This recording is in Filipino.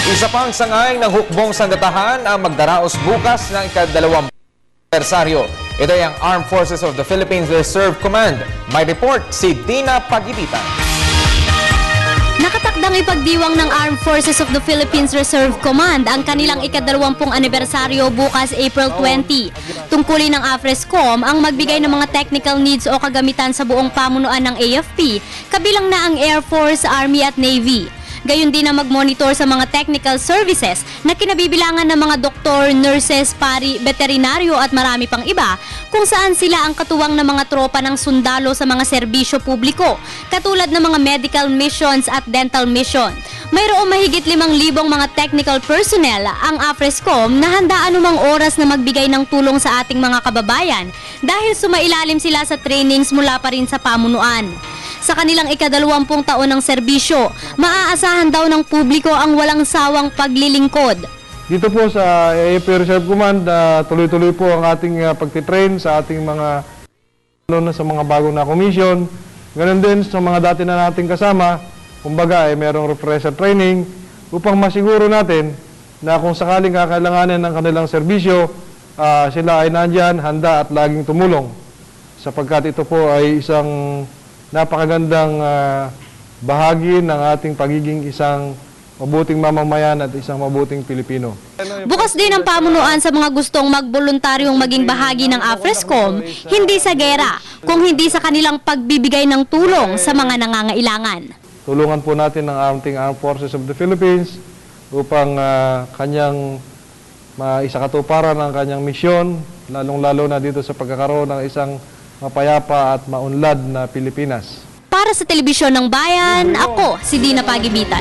Isa pang sangay ng hukbong sanggatahan ang magdaraos bukas ng ika-2 anibersaryo. Ito ay ang Armed Forces of the Philippines Reserve Command. May report si Dina Pagibitan. Nakatakdang ipagdiwang ng Armed Forces of the Philippines Reserve Command ang kanilang ika-20 anibersaryo bukas April 20. Tungkulin ng AFRESCOM ang magbigay ng mga technical needs o kagamitan sa buong pamunuan ng AFP, kabilang na ang Air Force, Army at Navy. Gayon din na mag-monitor sa mga technical services na kinabibilangan ng mga doktor, nurses, pari, veterinaryo at marami pang iba, kung saan sila ang katuwang ng mga tropa ng sundalo sa mga serbisyo publiko, katulad ng mga medical missions at dental mission. Mayroong mahigit 5,000 mga technical personnel ang AFRESCOM na handa anumang oras na magbigay ng tulong sa ating mga kababayan dahil sumailalim sila sa trainings mula pa rin sa pamunuan. Sa kanilang ika-20 taon ng serbisyo, maaasahan daw ng publiko ang walang sawang paglilingkod. Dito po sa AFP Reserve Command, tuloy-tuloy po ang ating pagtitrain sa ating mga sa mga bagong na komisyon. Ganon din sa mga dati na nating kasama, kumbaga merong refresher training upang masiguro natin na kung sakaling kakailanganin ng kanilang serbisyo, sila ay nandyan, handa at laging tumulong. Sapagkat ito po ay isang napakagandang bahagi ng ating pagiging isang mabuting mamamayan at isang mabuting Pilipino. Bukas din ang pamunuan sa mga gustong magboluntaryong maging bahagi ng AFRESCOM, hindi sa gera, kung hindi sa kanilang pagbibigay ng tulong sa mga nangangailangan. Tulungan po natin ang ating Armed Forces of the Philippines upang kanyang maisakatuparan ang kanyang misyon, lalong-lalo na dito sa pagkakaroon ng isang mapayapa at maunlad na Pilipinas. Para sa Telebisyon ng Bayan, ako si Dina Pagibitan.